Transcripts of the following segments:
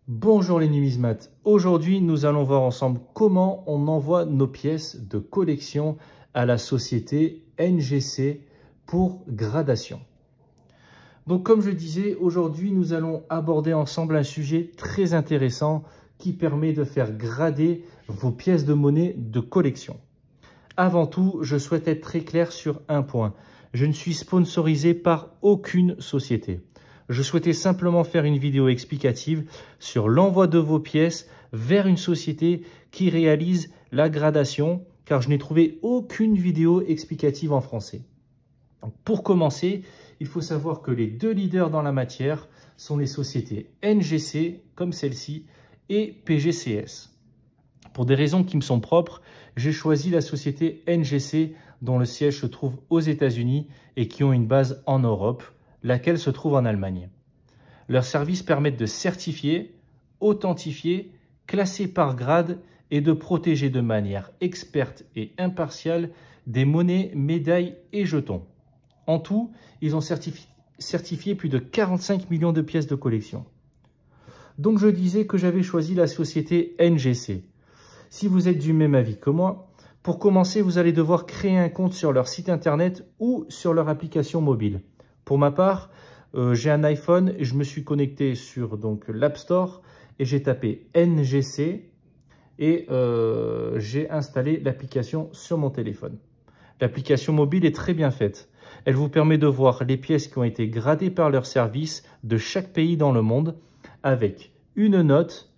Bonjour les numismates, aujourd'hui nous allons voir ensemble comment on envoie nos pièces de collection à la société NGC pour gradation. Donc comme je disais, aujourd'hui nous allons aborder ensemble un sujet très intéressant qui permet de faire grader vos pièces de monnaie de collection. Avant tout, je souhaite être très clair sur un point. Je ne suis sponsorisé par aucune société. Je souhaitais simplement faire une vidéo explicative sur l'envoi de vos pièces vers une société qui réalise la gradation, car je n'ai trouvé aucune vidéo explicative en français. Donc, pour commencer, il faut savoir que les deux leaders dans la matière sont les sociétés NGC, comme celle-ci, et PGCS. Pour des raisons qui me sont propres, j'ai choisi la société NGC, dont le siège se trouve aux États-Unis et qui ont une base en Europe, laquelle se trouve en Allemagne. Leurs services permettent de certifier, authentifier, classer par grade et de protéger de manière experte et impartiale des monnaies, médailles et jetons. En tout, ils ont certifié plus de 45 millions de pièces de collection. Donc je disais que j'avais choisi la société NGC. Si vous êtes du même avis que moi, pour commencer, vous allez devoir créer un compte sur leur site internet ou sur leur application mobile. Pour ma part, j'ai un iPhone et je me suis connecté sur l'App Store et j'ai tapé NGC et j'ai installé l'application sur mon téléphone. L'application mobile est très bien faite. Elle vous permet de voir les pièces qui ont été gradées par leur service de chaque pays dans le monde avec une note,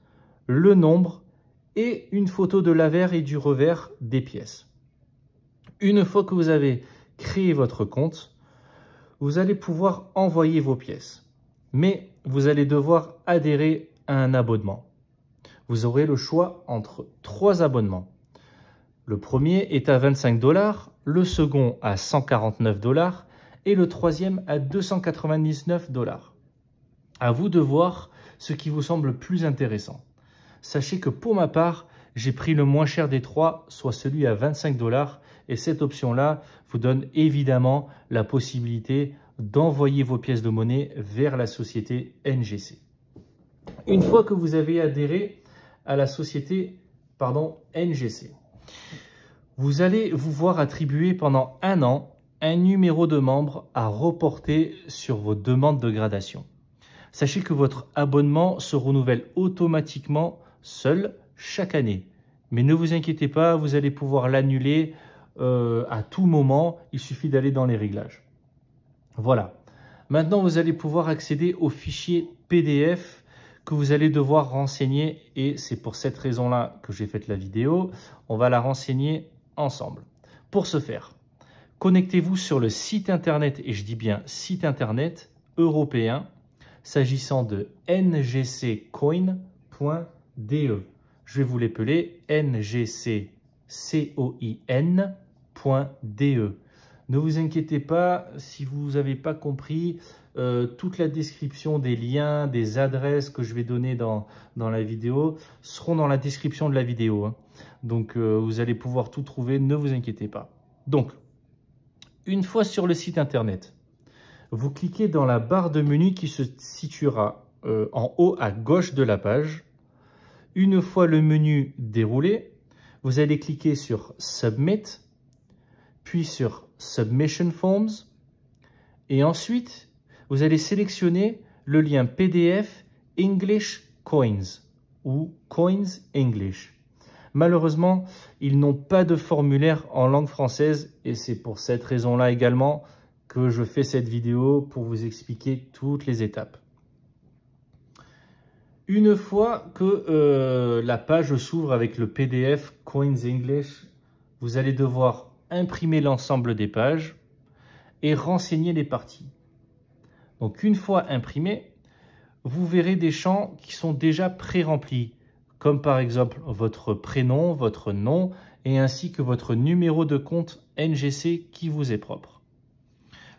le nombre et une photo de l'avers et du revers des pièces. Une fois que vous avez créé votre compte, vous allez pouvoir envoyer vos pièces. Mais vous allez devoir adhérer à un abonnement. Vous aurez le choix entre 3 abonnements. Le premier est à 25 $, le second à 149 $ et le troisième à 299 $. À vous de voir ce qui vous semble le plus intéressant. Sachez que pour ma part, j'ai pris le moins cher des 3, soit celui à 25 $, et cette option-là vous donne évidemment la possibilité d'envoyer vos pièces de monnaie vers la société NGC. Une fois que vous avez adhéré à la société NGC, vous allez vous voir attribuer pendant 1 an un numéro de membre à reporter sur vos demandes de gradation. Sachez que votre abonnement se renouvelle automatiquement seul chaque année. Mais ne vous inquiétez pas, vous allez pouvoir l'annuler à tout moment. Il suffit d'aller dans les réglages. Voilà. Maintenant, vous allez pouvoir accéder au fichier PDF que vous allez devoir renseigner. Et c'est pour cette raison-là que j'ai fait la vidéo. On va la renseigner ensemble. Pour ce faire, connectez-vous sur le site internet, et je dis bien site internet européen, s'agissant de ngccoin.de. Je vais vous l'épeler ngccoin.de. Ne vous inquiétez pas si vous n'avez pas compris. Toute la description des liens, des adresses que je vais donner dans la vidéo seront dans la description de la vidéo. Donc vous allez pouvoir tout trouver, ne vous inquiétez pas. Donc, une fois sur le site internet, vous cliquez dans la barre de menu qui se situera en haut à gauche de la page. Une fois le menu déroulé, vous allez cliquer sur Submit, puis sur Submission Forms, et ensuite, vous allez sélectionner le lien PDF English Coins ou Coins English. Malheureusement, ils n'ont pas de formulaire en langue française et c'est pour cette raison-là également que je fais cette vidéo pour vous expliquer toutes les étapes. Une fois que la page s'ouvre avec le PDF Coins English, vous allez devoir imprimer l'ensemble des pages et renseigner les parties. Donc une fois imprimé, vous verrez des champs qui sont déjà pré-remplis, comme par exemple votre prénom, votre nom et ainsi que votre numéro de compte NGC qui vous est propre.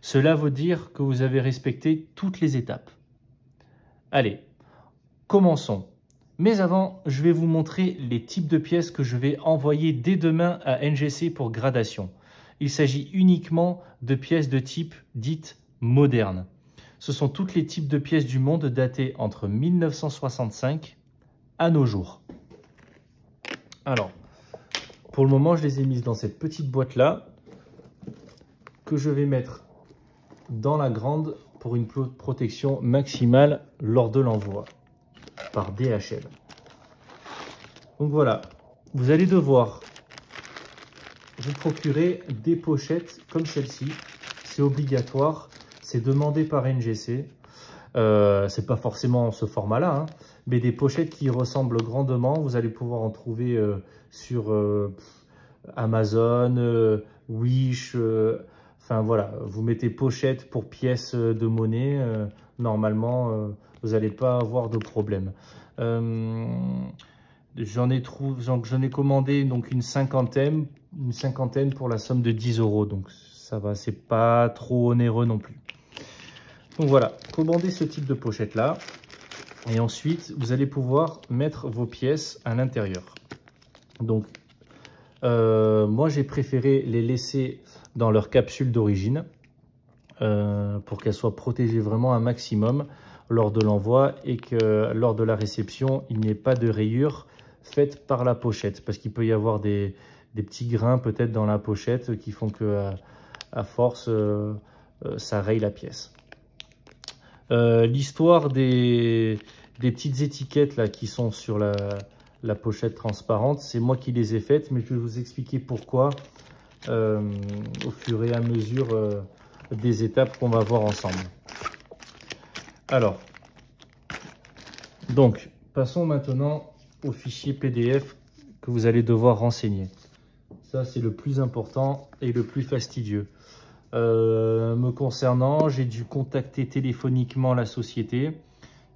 Cela veut dire que vous avez respecté toutes les étapes. Allez, commençons. Mais avant, je vais vous montrer les types de pièces que je vais envoyer dès demain à NGC pour gradation. Il s'agit uniquement de pièces de type dites modernes. Ce sont tous les types de pièces du monde datées entre 1965 à nos jours. Alors, pour le moment, je les ai mises dans cette petite boîte-là que je vais mettre dans la grande pour une protection maximale lors de l'envoi par DHL. Donc voilà, vous allez devoir vous procurer des pochettes comme celle-ci. C'est obligatoire, c'est demandé par NGC. C'est pas forcément ce format-là, hein, mais des pochettes qui ressemblent grandement. Vous allez pouvoir en trouver sur Amazon, Wish. Enfin voilà, vous mettez pochette pour pièces de monnaie. Normalement, vous n'allez pas avoir de problème. J'en ai commandé donc une cinquantaine pour la somme de 10 €. Donc ça va, c'est pas trop onéreux non plus. Donc voilà, commandez ce type de pochette là. Et ensuite, vous allez pouvoir mettre vos pièces à l'intérieur. Donc, moi j'ai préféré les laisser dans leur capsule d'origine pour qu'elles soient protégées vraiment un maximum lors de l'envoi et que lors de la réception, il n'y ait pas de rayures faites par la pochette. Parce qu'il peut y avoir des petits grains peut-être dans la pochette qui font que à force, ça raye la pièce. L'histoire des petites étiquettes là qui sont sur la pochette transparente, c'est moi qui les ai faites, mais je vais vous expliquer pourquoi au fur et à mesure des étapes qu'on va voir ensemble. Alors, donc, passons maintenant au fichier PDF que vous allez devoir renseigner. Ça, c'est le plus important et le plus fastidieux. Me concernant, j'ai dû contacter téléphoniquement la société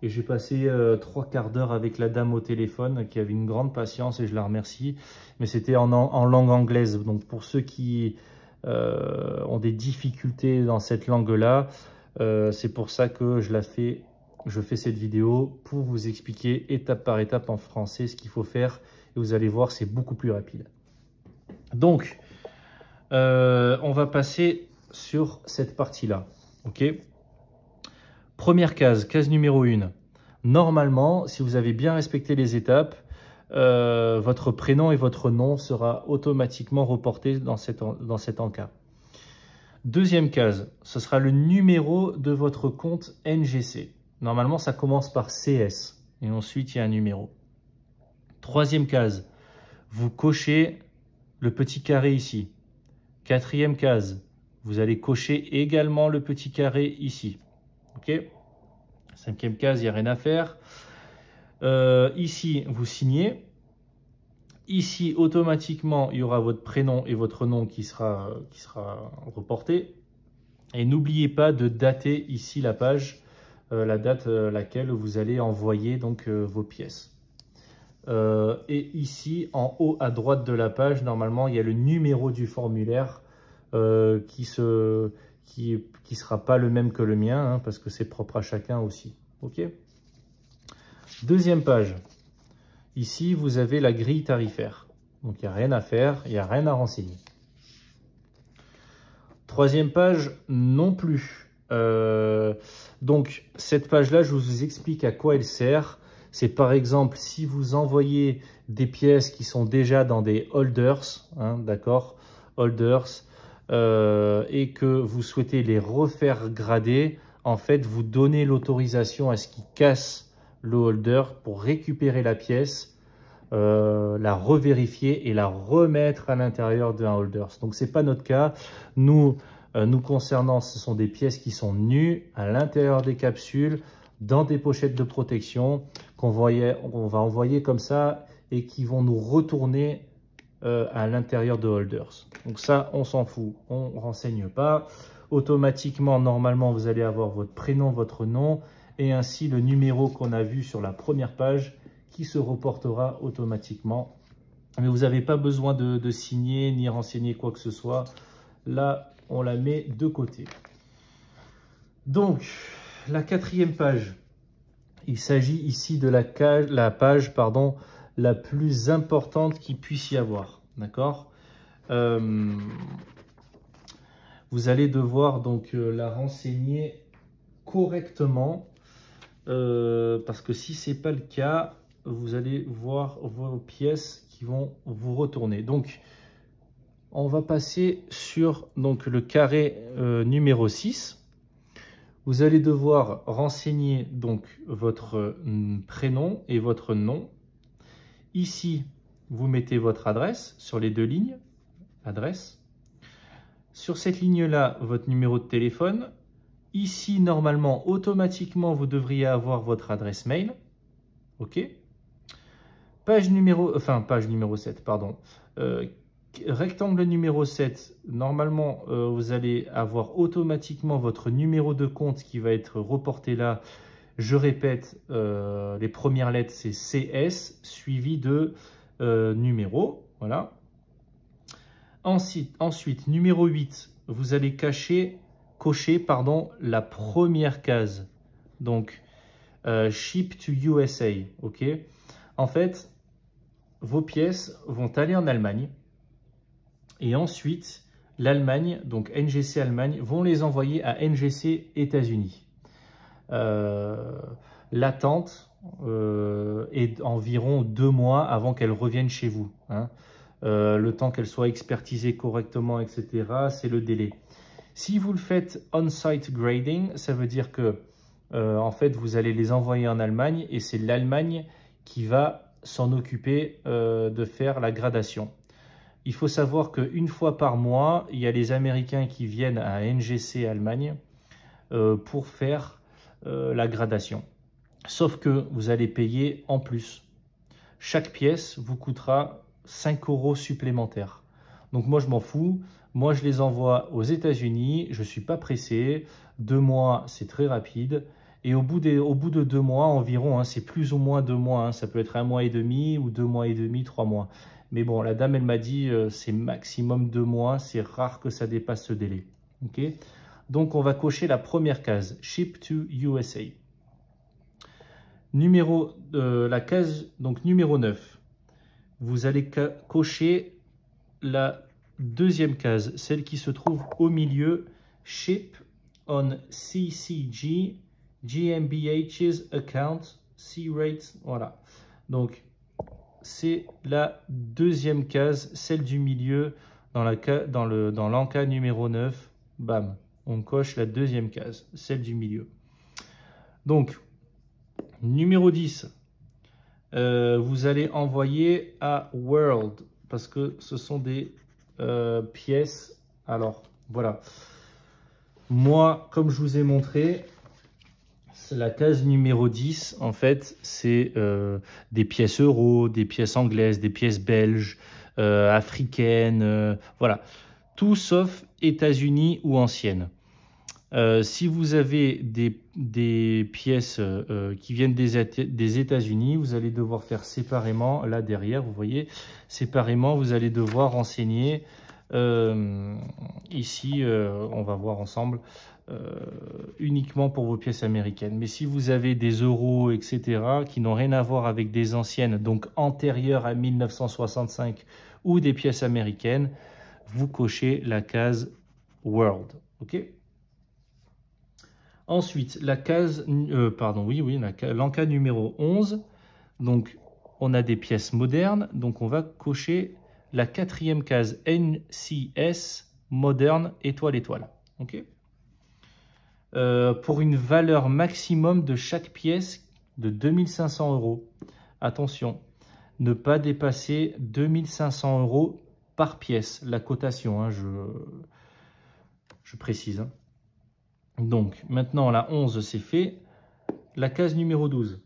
et j'ai passé 3/4 d'heure avec la dame au téléphone qui avait une grande patience et je la remercie. Mais c'était en langue anglaise. Donc pour ceux qui ont des difficultés dans cette langue-là, c'est pour ça que je fais cette vidéo pour vous expliquer étape par étape en français ce qu'il faut faire. Et vous allez voir, c'est beaucoup plus rapide. Donc, on va passer sur cette partie-là. Ok. Première case numéro 1. Normalement, si vous avez bien respecté les étapes, votre prénom et votre nom sera automatiquement reporté dans cet encart. Deuxième case, ce sera le numéro de votre compte NGC. Normalement, ça commence par CS et ensuite il y a un numéro. Troisième case, vous cochez le petit carré ici. Quatrième case, vous allez cocher également le petit carré ici. Ok. Cinquième case, il n'y a rien à faire. Ici, vous signez. Ici, automatiquement, il y aura votre prénom et votre nom qui sera reporté. Et n'oubliez pas de dater ici la page, la date laquelle vous allez envoyer donc vos pièces. Et ici, en haut à droite de la page, normalement, il y a le numéro du formulaire qui sera pas le même que le mien, hein, parce que c'est propre à chacun aussi. Ok. Deuxième page. Ici, vous avez la grille tarifaire. Donc, il n'y a rien à faire, il n'y a rien à renseigner. Troisième page, non plus. Donc, cette page-là, je vous explique à quoi elle sert. C'est par exemple, si vous envoyez des pièces qui sont déjà dans des holders, hein, d'accord, holders, et que vous souhaitez les refaire grader, en fait, vous donnez l'autorisation à ce qu'ils cassent le holder pour récupérer la pièce, la revérifier et la remettre à l'intérieur d'un holder. Donc, ce n'est pas notre cas. Nous concernant, ce sont des pièces qui sont nues à l'intérieur des capsules, dans des pochettes de protection qu'on va envoyer comme ça et qui vont nous retourner à l'intérieur de holders. Donc ça, on s'en fout, on ne renseigne pas. Automatiquement, normalement, vous allez avoir votre prénom, votre nom et ainsi le numéro qu'on a vu sur la première page qui se reportera automatiquement. Mais vous n'avez pas besoin de signer ni renseigner quoi que ce soit. Là, on la met de côté. Donc, la quatrième page, il s'agit ici de la page la plus importante qu'il puisse y avoir. D'accord. Vous allez devoir donc la renseigner correctement parce que si ce n'est pas le cas, vous allez voir vos pièces qui vont vous retourner. Donc, on va passer sur donc, le carré numéro 6. Vous allez devoir renseigner donc votre prénom et votre nom. Ici, vous mettez votre adresse sur les deux lignes, adresse. Sur cette ligne-là, votre numéro de téléphone. Ici, normalement, automatiquement, vous devriez avoir votre adresse mail. OK. Page numéro 7, pardon. Rectangle numéro 7, normalement, vous allez avoir automatiquement votre numéro de compte qui va être reporté là. Je répète, les premières lettres, c'est CS, suivi de numéro. Voilà. Ensuite, numéro 8, vous allez cocher la première case. Donc, ship to USA. OK. En fait, vos pièces vont aller en Allemagne. Et ensuite, l'Allemagne, donc NGC Allemagne, vont les envoyer à NGC États-Unis. L'attente est environ 2 mois avant qu'elles reviennent chez vous. Hein. Le temps qu'elles soient expertisées correctement, etc., c'est le délai. Si vous le faites on-site grading, ça veut dire que en fait, vous allez les envoyer en Allemagne et c'est l'Allemagne qui va s'en occuper de faire la gradation. Il faut savoir qu'une fois par mois, il y a les Américains qui viennent à NGC Allemagne pour faire la gradation. Sauf que vous allez payer en plus. Chaque pièce vous coûtera 5 € supplémentaires. Donc moi, je m'en fous. Moi, je les envoie aux États-Unis. Je ne suis pas pressé. 2 mois, c'est très rapide. Et au bout de 2 mois environ, hein, c'est plus ou moins 2 mois. Hein, ça peut être 1 mois et demi ou 2 mois et demi, 3 mois. Mais bon, la dame, elle m'a dit c'est maximum 2 mois. C'est rare que ça dépasse ce délai. Okay. Donc, on va cocher la première case, Ship to USA. La case, donc numéro 9. Vous allez cocher la deuxième case, celle qui se trouve au milieu, Ship on CCG GmbH's account, C-rate, voilà. Donc, c'est la deuxième case, celle du milieu, dans l'enca numéro 9, bam, on coche la deuxième case, celle du milieu. Donc, numéro 10, vous allez envoyer à World, parce que ce sont des pièces. Alors, voilà. Moi, comme je vous ai montré, la case numéro 10, en fait, c'est des pièces euros, des pièces anglaises, des pièces belges, africaines, voilà. Tout sauf États-Unis ou anciennes. Si vous avez des pièces qui viennent des États-Unis, vous allez devoir faire séparément, là derrière, vous voyez, séparément, vous allez devoir renseigner, ici, on va voir ensemble, uniquement pour vos pièces américaines. Mais si vous avez des euros, etc., qui n'ont rien à voir avec des anciennes, donc antérieures à 1965, ou des pièces américaines, vous cochez la case World. OK ? Ensuite, la case, l'enca numéro 11. Donc, on a des pièces modernes. Donc, on va cocher la quatrième case NCS moderne étoile étoile. OK ? Pour une valeur maximum de chaque pièce de 2500 €. Attention, ne pas dépasser 2500 € par pièce. La cotation, hein, je précise. Hein. Donc, maintenant, la 11, c'est fait. La case numéro 12.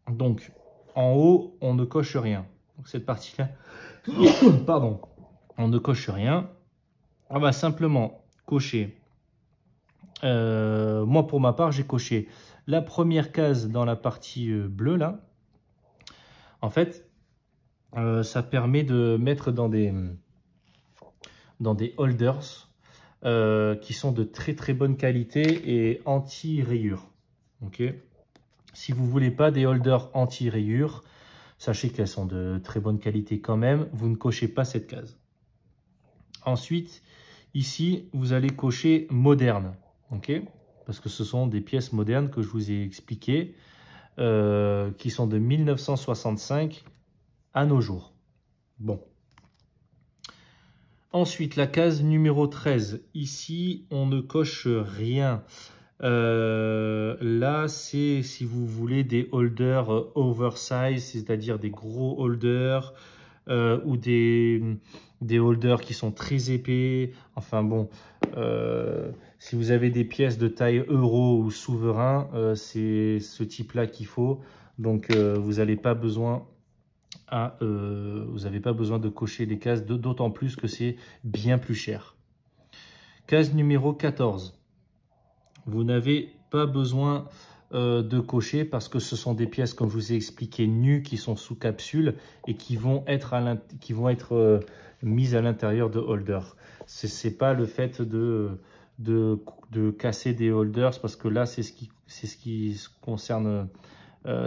Donc, en haut, on ne coche rien. Donc, cette partie-là, pardon, on ne coche rien. On va simplement cocher. Moi, pour ma part, j'ai coché la première case dans la partie bleue, là. En fait, ça permet de mettre dans des holders qui sont de très très bonne qualité et anti-rayures. Okay. Si vous ne voulez pas des holders anti-rayures, sachez qu'elles sont de très bonne qualité quand même, vous ne cochez pas cette case. Ensuite, ici, vous allez cocher moderne, okay, parce que ce sont des pièces modernes que je vous ai expliquées. qui sont de 1965 à nos jours. Bon. Ensuite, la case numéro 13. Ici, on ne coche rien. Là, c'est, si vous voulez, des holders oversize, c'est-à-dire des gros holders ou des holders qui sont très épais. Enfin bon, si vous avez des pièces de taille euro ou souverain, c'est ce type-là qu'il faut. Donc, vous n'avez pas besoin de cocher les cases, d'autant plus que c'est bien plus cher. Case numéro 14. Vous n'avez pas besoin de cocher parce que ce sont des pièces, comme je vous ai expliqué, nues, qui sont sous capsule et qui vont être, mises à l'intérieur de holders. Ce n'est pas le fait de casser des holders, parce que là, c'est ce qui concerne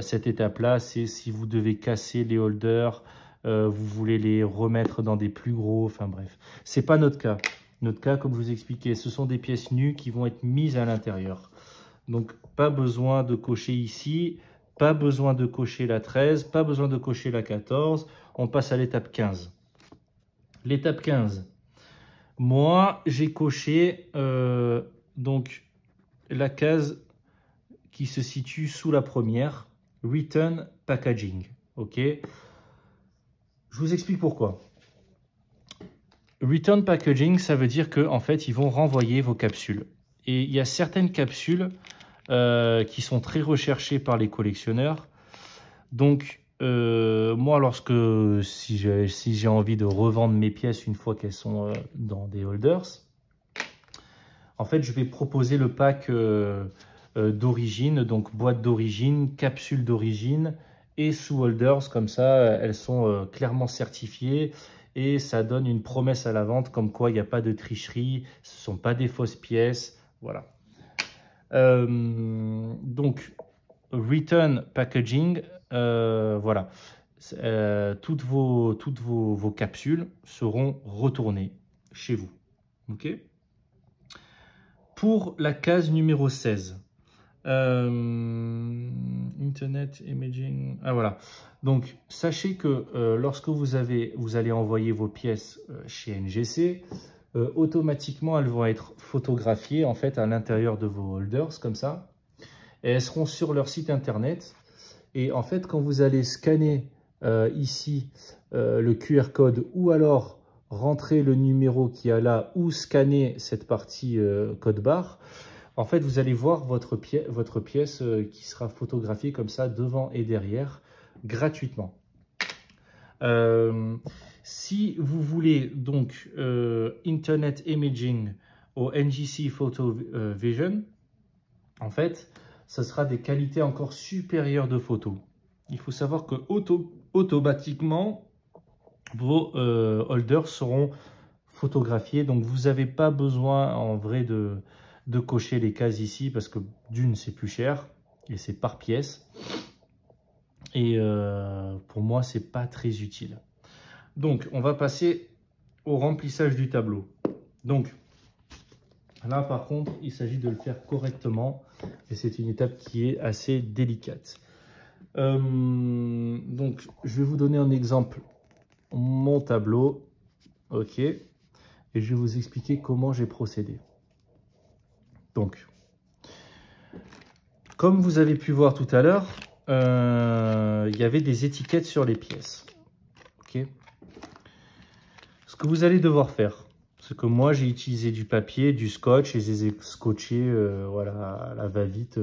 cette étape-là. C'est si vous devez casser les holders, vous voulez les remettre dans des plus gros, enfin bref. Ce n'est pas notre cas. Notre cas, comme je vous ai expliqué, ce sont des pièces nues qui vont être mises à l'intérieur. Donc, pas besoin de cocher ici, pas besoin de cocher la 13, pas besoin de cocher la 14. On passe à l'étape 15. L'étape 15. Moi, j'ai coché donc la case qui se situe sous la première, Return Packaging. Ok. Je vous explique pourquoi. Return Packaging, ça veut dire qu'en fait, ils vont renvoyer vos capsules. Et il y a certaines capsules qui sont très recherchées par les collectionneurs. Donc, moi, si j'ai envie de revendre mes pièces une fois qu'elles sont dans des holders, en fait, je vais proposer le pack d'origine, donc boîte d'origine, capsule d'origine et sous holders. Comme ça, elles sont clairement certifiées. Et ça donne une promesse à la vente comme quoi il n'y a pas de tricherie, ce ne sont pas des fausses pièces. Voilà. Donc, Return Packaging, voilà. Toutes vos capsules seront retournées chez vous. Ok. Pour la case numéro 16. Internet Imaging, ah voilà. Donc sachez que lorsque vous allez envoyer vos pièces chez NGC, automatiquement elles vont être photographiées en fait à l'intérieur de vos holders comme ça, et elles seront sur leur site internet. Et en fait, quand vous allez scanner ici le QR code, ou alors rentrer le numéro qu'il y a là, ou scanner cette partie code barre, en fait, vous allez voir votre pièce qui sera photographiée comme ça, devant et derrière, gratuitement. Si vous voulez donc Internet Imaging au NGC Photo Vision, en fait, ce sera des qualités encore supérieures de photos. Il faut savoir que automatiquement, vos holders seront photographiés. Donc, vous n'avez pas besoin en vrai de cocher les cases ici parce que d'une, c'est plus cher et c'est par pièce. Et pour moi, c'est pas très utile. Donc, on va passer au remplissage du tableau. Donc, là, par contre, il s'agit de le faire correctement et c'est une étape qui est assez délicate. Donc, je vais vous donner un exemple. Mon tableau, ok, et je vais vous expliquer comment j'ai procédé. Donc, comme vous avez pu voir tout à l'heure, il y avait des étiquettes sur les pièces. Okay. Ce que vous allez devoir faire, c'est que moi j'ai utilisé du papier, du scotch et je les ai scotchés voilà, à la va-vite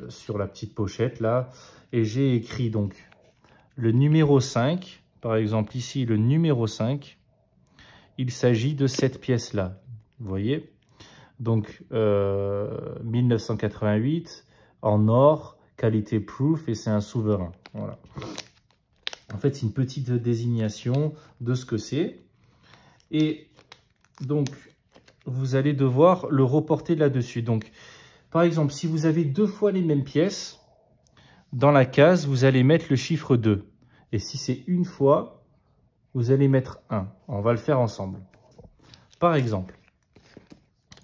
sur la petite pochette là. Et j'ai écrit donc le numéro 5, par exemple ici le numéro 5, il s'agit de cette pièce là, vous voyez. Donc 1988 en or, qualité proof, et c'est un souverain. Voilà. En fait, c'est une petite désignation de ce que c'est. Et donc, vous allez devoir le reporter là-dessus. Donc, par exemple, si vous avez deux fois les mêmes pièces, dans la case, vous allez mettre le chiffre 2. Et si c'est une fois, vous allez mettre 1. On va le faire ensemble. Par exemple,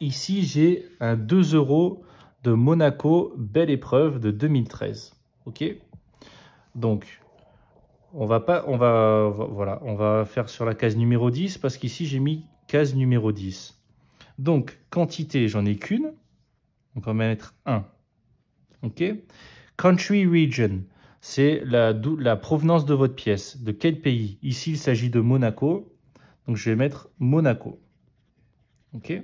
ici, j'ai un 2 € de Monaco, belle épreuve de 2013. Ok. Donc, on va faire sur la case numéro 10 parce qu'ici, j'ai mis case numéro 10. Donc, quantité, j'en ai qu'une. Donc, on va mettre 1. Ok. Country region, c'est la provenance de votre pièce. De quel pays? Ici, il s'agit de Monaco. Donc, je vais mettre Monaco. Ok.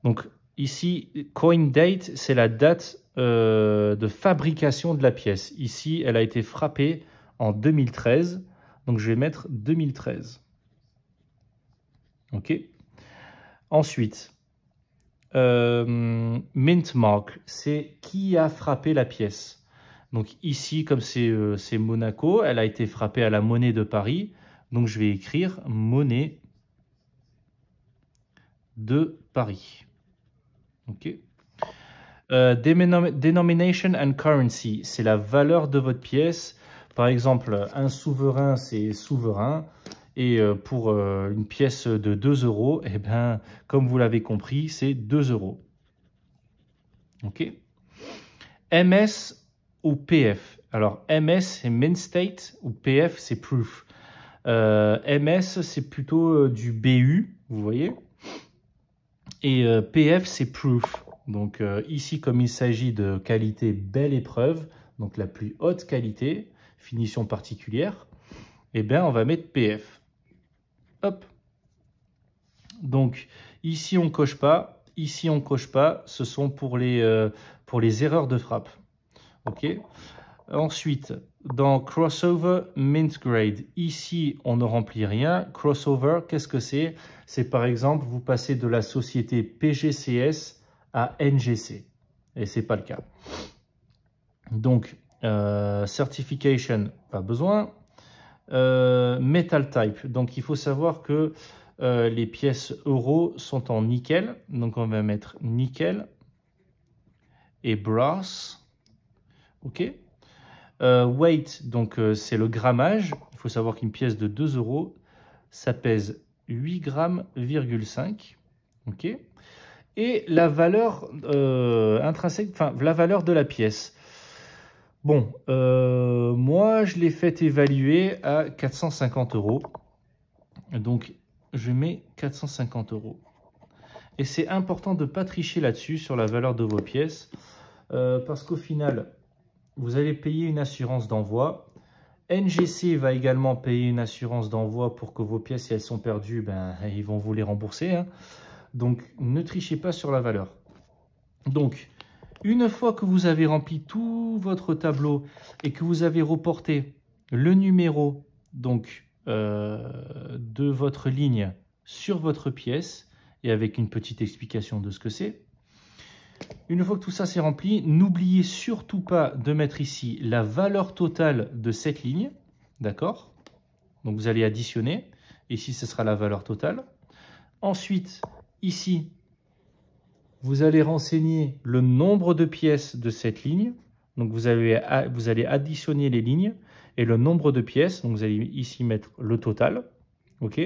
Donc, ici, coin date, c'est la date de fabrication de la pièce. Ici, elle a été frappée en 2013. Donc, je vais mettre 2013. OK. Ensuite, mint mark, c'est qui a frappé la pièce. Donc, ici, comme c'est Monaco, elle a été frappée à la Monnaie de Paris. Donc, je vais écrire Monnaie de Paris. OK. Denomination and currency, c'est la valeur de votre pièce. Par exemple, un souverain, c'est souverain. Et pour une pièce de 2 euros, eh bien, comme vous l'avez compris, c'est 2 euros. OK. MS ou PF. Alors, MS, c'est Mint State ou PF, c'est Proof. MS, c'est plutôt du BU, vous voyez. Et PF, c'est Proof. Donc ici, comme il s'agit de qualité belle épreuve, donc la plus haute qualité, finition particulière, eh bien, on va mettre PF. Hop. Donc ici, on coche pas. Ici, on coche pas. Ce sont pour les erreurs de frappe. OK. Ensuite, dans Crossover Mint Grade, ici, on ne remplit rien. Crossover, qu'est-ce que c'est? C'est par exemple, vous passez de la société PGCS à NGC. Et ce n'est pas le cas. Donc, Certification, pas besoin. Metal Type, donc il faut savoir que les pièces euros sont en nickel. Donc, on va mettre nickel et brass. OK. Weight, donc c'est le grammage. Il faut savoir qu'une pièce de 2 euros, ça pèse 8 grammes, 5. OK. Et la valeur intrinsèque, enfin la valeur de la pièce. Bon, moi je l'ai fait évaluer à 450 euros. Donc je mets 450 euros. Et c'est important de ne pas tricher là-dessus sur la valeur de vos pièces. Parce qu'au final, vous allez payer une assurance d'envoi. NGC va également payer une assurance d'envoi pour que vos pièces, si elles sont perdues, ben, ils vont vous les rembourser. Hein. Donc, ne trichez pas sur la valeur. Donc, une fois que vous avez rempli tout votre tableau et que vous avez reporté le numéro donc, de votre ligne sur votre pièce et avec une petite explication de ce que c'est, une fois que tout ça c'est rempli, n'oubliez surtout pas de mettre ici la valeur totale de cette ligne. D'accord? Donc vous allez additionner. Ici, ce sera la valeur totale. Ensuite, ici, vous allez renseigner le nombre de pièces de cette ligne. Donc vous allez additionner les lignes et le nombre de pièces. Donc vous allez ici mettre le total. OK?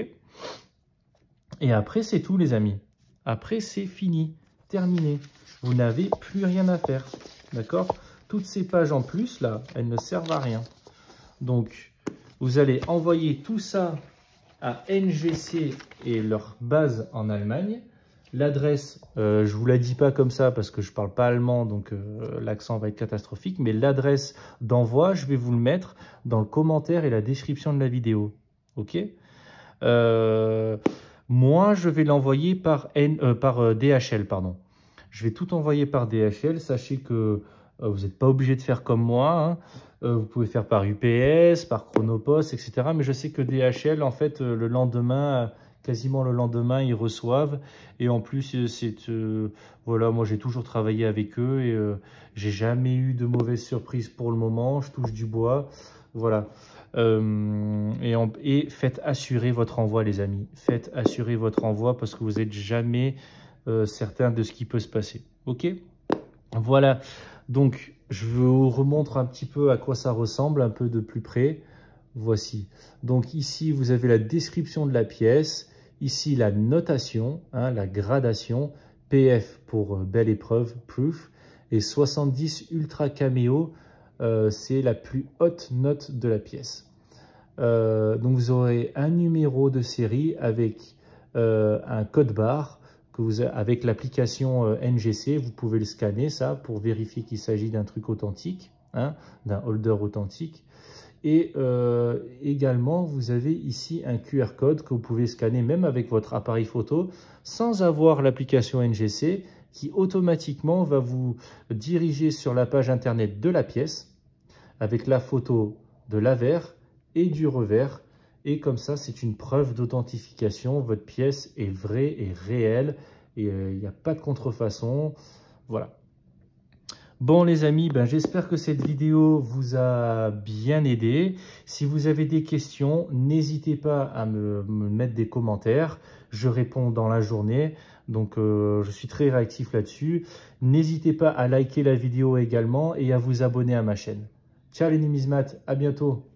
Et après, c'est tout, les amis. Après, c'est fini. Terminé. Vous n'avez plus rien à faire. D'accord? Toutes ces pages en plus, là, elles ne servent à rien. Donc, vous allez envoyer tout ça à NGC et leur base en Allemagne. L'adresse, je ne vous la dis pas comme ça parce que je ne parle pas allemand, donc l'accent va être catastrophique. Mais l'adresse d'envoi, je vais vous le mettre dans le commentaire et la description de la vidéo. OK? Moi, je vais l'envoyer par DHL, pardon. Je vais tout envoyer par DHL. Sachez que vous n'êtes pas obligé de faire comme moi. Hein. Vous pouvez faire par UPS, par Chronopost, etc. Mais je sais que DHL, en fait, le lendemain, quasiment le lendemain, ils reçoivent. Et en plus, voilà, moi, j'ai toujours travaillé avec eux et j'ai jamais eu de mauvaise surprise pour le moment. Je touche du bois. Voilà. Et faites assurer votre envoi, les amis. Faites assurer votre envoi parce que vous n'êtes jamais certain de ce qui peut se passer. OK? Voilà. Donc, je vous remontre un petit peu à quoi ça ressemble, un peu de plus près. Voici. Donc, ici, vous avez la description de la pièce. Ici, la notation, hein, la gradation. PF pour belle épreuve, proof. et 70 Ultra Cameo, c'est la plus haute note de la pièce. Donc vous aurez un numéro de série avec un code barre avec l'application NGC. Vous pouvez le scanner ça pour vérifier qu'il s'agit d'un truc authentique, hein, d'un holder authentique. Et également, vous avez ici un QR code que vous pouvez scanner même avec votre appareil photo sans avoir l'application NGC qui automatiquement va vous diriger sur la page internet de la pièce avec la photo de l'avers et du revers. Et comme ça, c'est une preuve d'authentification. Votre pièce est vraie et réelle et il n'y a pas de contrefaçon. Voilà. Bon les amis, j'espère que cette vidéo vous a bien aidé. Si vous avez des questions, n'hésitez pas à me mettre des commentaires. Je réponds dans la journée, donc je suis très réactif là-dessus. N'hésitez pas à liker la vidéo également et à vous abonner à ma chaîne. Ciao les numismates, à bientôt.